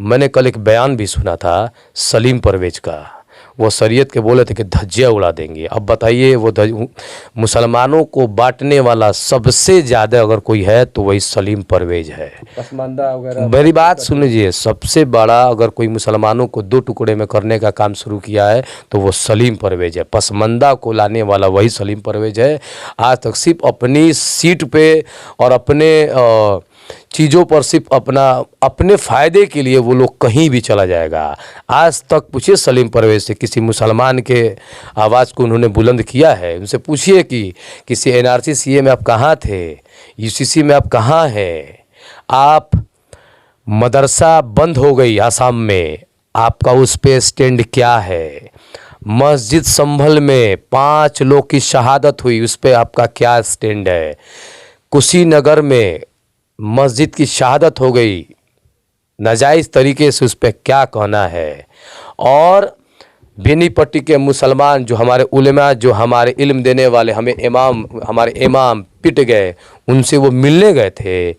मैंने कल एक बयान भी सुना था सलीम परवेज का। वो शरीयत के बोले थे कि धज्जियाँ उड़ा देंगे। अब बताइए, वो मुसलमानों को बांटने वाला सबसे ज़्यादा अगर कोई है तो वही सलीम परवेज है। पसमानदा वगैरह। मेरी बात सुन लीजिए, सबसे बड़ा अगर कोई मुसलमानों को दो टुकड़े में करने का काम शुरू किया है तो वो सलीम परवेज है। पसमानदा को लाने वाला वही सलीम परवेज है। आज तक सिर्फ अपनी सीट पे और अपने चीज़ों पर सिर्फ अपने फ़ायदे के लिए वो लोग कहीं भी चला जाएगा। आज तक पूछिए सलीम परवेज से, किसी मुसलमान के आवाज़ को उन्होंने बुलंद किया है? उनसे पूछिए कि किसी एनआरसी सीए में आप कहाँ थे, यूसीसी में आप कहाँ हैं? आप मदरसा बंद हो गई आसाम में, आपका उस पे स्टैंड क्या है? मस्जिद संभल में 5 लोग की शहादत हुई, उस पे आपका क्या स्टैंड है? कुशीनगर में मस्जिद की शहादत हो गई नाजायज़ तरीके से, उस पर क्या कहना है? और बेनीपट्टी के मुसलमान जो हमारे उलेमा, जो हमारे इल्म देने वाले, हमारे इमाम पिट गए, उनसे वो मिलने गए थे।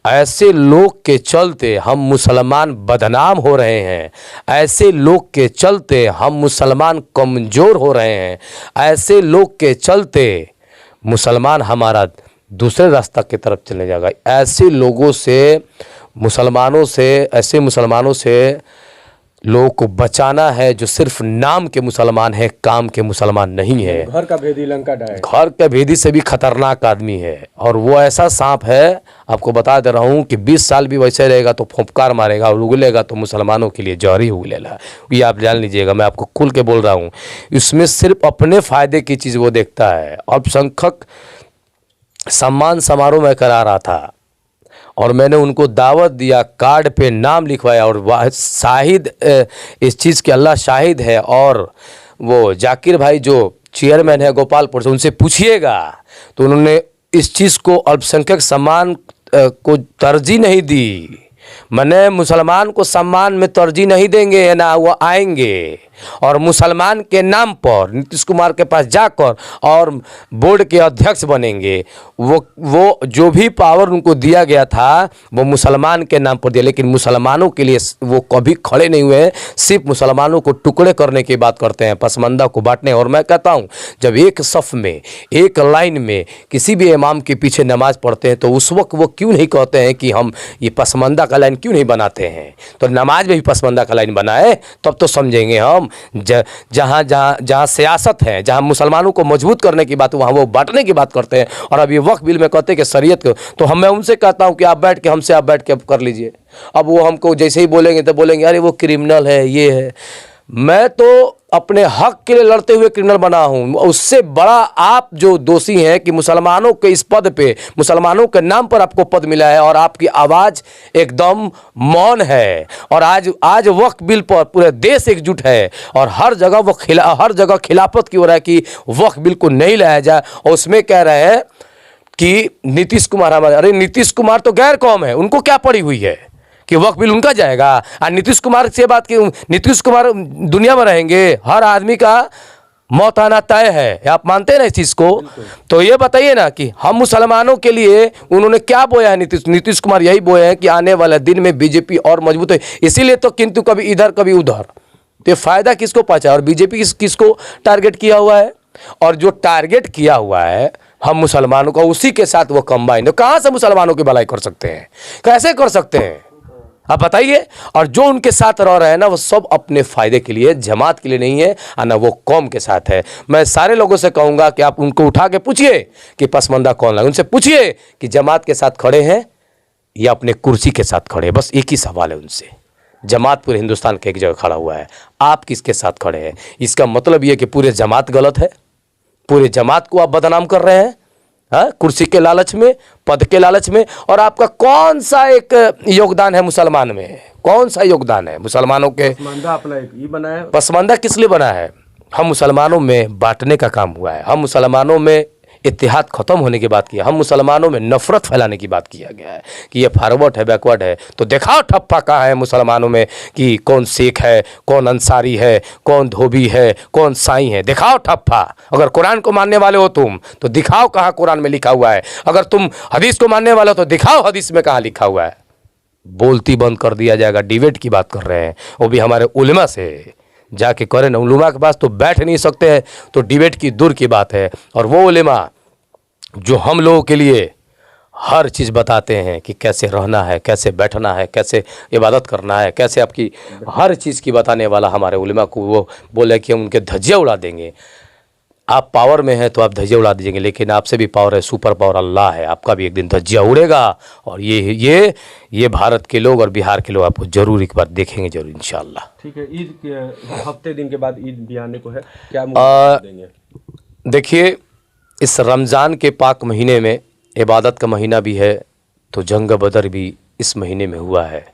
ऐसे लोग के चलते हम मुसलमान बदनाम हो रहे हैं। ऐसे लोग के चलते हम मुसलमान कमज़ोर हो रहे हैं। ऐसे लोग के चलते मुसलमान हमारा दूसरे रास्ता की तरफ चले जाएगा। ऐसे लोगों से, ऐसे मुसलमानों से लोगों को बचाना है जो सिर्फ नाम के मुसलमान है, काम के मुसलमान नहीं है। घर का भेदी लंका डाय, घर के भेदी से भी खतरनाक आदमी है। और वो ऐसा सांप है, आपको बता दे रहा हूँ कि 20 साल भी वैसे रहेगा तो फुफकार मारेगा, और उगलेगा तो मुसलमानों के लिए जहर ही उगलेगा। ये आप जान लीजिएगा, मैं आपको खुल के बोल रहा हूँ। इसमें सिर्फ अपने फ़ायदे की चीज़ वो देखता है। अल्पसंख्यक सम्मान समारोह में करा रहा था और मैंने उनको दावत दिया, कार्ड पे नाम लिखवाया, और शाहिद इस चीज़ के अल्लाह शाहिद है। और वो जाकिर भाई जो चेयरमैन है गोपालपुर से, उनसे पूछिएगा, तो उन्होंने इस चीज़ को अल्पसंख्यक सम्मान को तरजीह नहीं दी। मैंने मुसलमान को सम्मान में तरजीह नहीं देंगे ना वो आएंगे, और मुसलमान के नाम पर नीतीश कुमार के पास जाकर और बोर्ड के अध्यक्ष बनेंगे। वो जो भी पावर उनको दिया गया था वो मुसलमान के नाम पर दिया, लेकिन मुसलमानों के लिए वो कभी खड़े नहीं हुए। सिर्फ मुसलमानों को टुकड़े करने की बात करते हैं, पसमानदा को बांटने। और मैं कहता हूँ, जब एक सफ़ में, एक लाइन में किसी भी इमाम के पीछे नमाज़ पढ़ते हैं तो उस वक्त वो क्यों नहीं कहते हैं कि हम ये पसमानदा का लाइन क्यों नहीं बनाते हैं? तो नमाज में भी पसमानदा का लाइन बनाए, तब तो समझेंगे हम। जहाँ सियासत है, जहाँ मुसलमानों को मजबूत करने की बात, वहाँ वो बांटने की बात करते हैं। और अब ये वक्फ बिल में कहते हैं कि शरीयत को, तो मैं उनसे कहता हूँ कि आप बैठ के कर लीजिए। अब वो हमको जैसे ही बोलेंगे तो बोलेंगे अरे वो क्रिमिनल है, ये है। मैं तो अपने हक के लिए लड़ते हुए क्रिमिनल बना हूँ। उससे बड़ा आप जो दोषी हैं कि मुसलमानों के इस पद पे, मुसलमानों के नाम पर आपको पद मिला है और आपकी आवाज़ एकदम मौन है। और आज वक्फ बिल पर पूरे देश एकजुट है और हर जगह खिलाफत की हो रहा है कि वक्फ बिल को नहीं लाया जाए। और उसमें कह रहे हैं कि नीतीश कुमार हमारे, अरे नीतीश कुमार तो गैर कौम है, उनको क्या पड़ी हुई है कि वक्फ बिल उनका जाएगा? और नीतीश कुमार से बात की, नीतीश कुमार दुनिया में रहेंगे, हर आदमी का मौत आना तय है। आप मानते हैं ना इस चीज़ को? तो ये बताइए ना कि हम मुसलमानों के लिए उन्होंने क्या बोया है? नीतीश कुमार यही बोए हैं कि आने वाले दिन में बीजेपी और मजबूत है। इसीलिए तो किंतु कभी इधर कभी उधर, तो फ़ायदा किसको पहुंचा? और बीजेपी किसको टारगेट किया हुआ है? और जो टारगेट किया हुआ है हम मुसलमानों का, उसी के साथ वो कंबाइन है। कहाँ से मुसलमानों की भलाई कर सकते हैं? कैसे कर सकते हैं आप बताइए? और जो उनके साथ रह रहे हैं ना, वो सब अपने फ़ायदे के लिए, जमात के लिए नहीं है, और ना वो कौम के साथ है। मैं सारे लोगों से कहूँगा कि आप उनको उठा के पूछिए कि पसमानदा कौन लगा। उनसे पूछिए कि जमात के साथ खड़े हैं या अपने कुर्सी के साथ खड़े हैं। बस एक ही सवाल है उनसे। जमात पूरे हिंदुस्तान के एक जगह खड़ा हुआ है, आप किसके साथ खड़े हैं? इसका मतलब ये कि पूरे जमात गलत है, पूरे जमात को आप बदनाम कर रहे हैं, हाँ, कुर्सी के लालच में, पद के लालच में। और आपका कौन सा एक योगदान है मुसलमान में? कौन सा योगदान है मुसलमानों के? पसमानदा अपना एक ही बना है। पसमानदा किस लिए बना है? हम मुसलमानों में बांटने का काम हुआ है। हम मुसलमानों में इत्तेहाद ख़त्म होने की बात की है। हम मुसलमानों में नफ़रत फैलाने की बात किया गया है कि ये फॉरवर्ड है, बैकवर्ड है। तो दिखाओ ठप्पा कहाँ है मुसलमानों में कि कौन सिख है, कौन अंसारी है, कौन धोबी है, कौन साईं है। दिखाओ ठप्पा। अगर कुरान को मानने वाले हो तुम तो दिखाओ कहाँ कुरान में लिखा हुआ है। अगर तुम हदीस को मानने वाले हो तो दिखाओ हदीस में कहाँ लिखा हुआ है। बोलती बंद कर दिया जाएगा। डिबेट की बात कर रहे हैं, वो भी हमारे उलेमा से जाके करें ना। उलेमा के पास तो बैठ नहीं सकते हैं, तो डिबेट की दूर की बात है। और वो उलेमा जो हम लोगों के लिए हर चीज़ बताते हैं कि कैसे रहना है, कैसे बैठना है, कैसे इबादत करना है, कैसे आपकी हर चीज़ की बताने वाला हमारे उलेमा को वो बोले कि हम उनके धज्जियाँ उड़ा देंगे। आप पावर में हैं तो आप धज्जियाँ उड़ा दीजिएंगे, लेकिन आपसे भी पावर है, सुपर पावर अल्लाह है, आपका भी एक दिन धज्जियाँ उड़ेगा। और ये भारत के लोग और बिहार के लोग आपको जरूर एक बार देखेंगे जरूर इंशाअल्लाह। ठीक है, ईद के हफ्ते दिन के बाद ईद भी आने को है, क्या मुबारक देंगे? देखिए, इस रमज़ान के पाक महीने में इबादत का महीना भी है, तो जंग बदर भी इस महीने में हुआ है।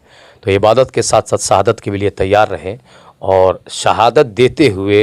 तो इबादत के साथ साथ शहादत के लिए तैयार रहें, और शहादत देते हुए,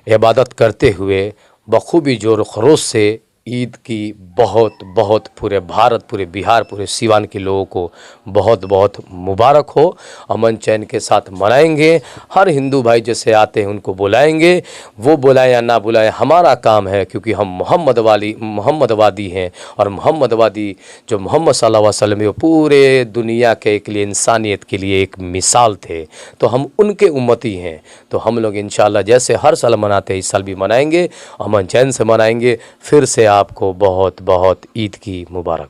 इबादत करते हुए बखूबी जोर खरोश से ईद की बहुत बहुत पूरे भारत, पूरे बिहार, पूरे सीवान के लोगों को बहुत बहुत मुबारक हो। अमन चैन के साथ मनाएंगे। हर हिंदू भाई जैसे आते हैं उनको बुलाएंगे, वो बुलाएं या ना बुलाएं हमारा काम है, क्योंकि हम मोहम्मदवादी हैं। और मोहम्मदवादी जो मोहम्मद सल्लल्लाहु अलैहि वसल्लम वो पूरे दुनिया के लिए, इंसानियत के लिए एक मिसाल थे, तो हम उनके उम्मती हैं। तो हम लोग इंशाअल्लाह जैसे हर साल मनाते हैं इस साल भी मनाएंगे, अमन चैन से मनाएंगे। फिर से आपको बहुत बहुत ईद की मुबारक।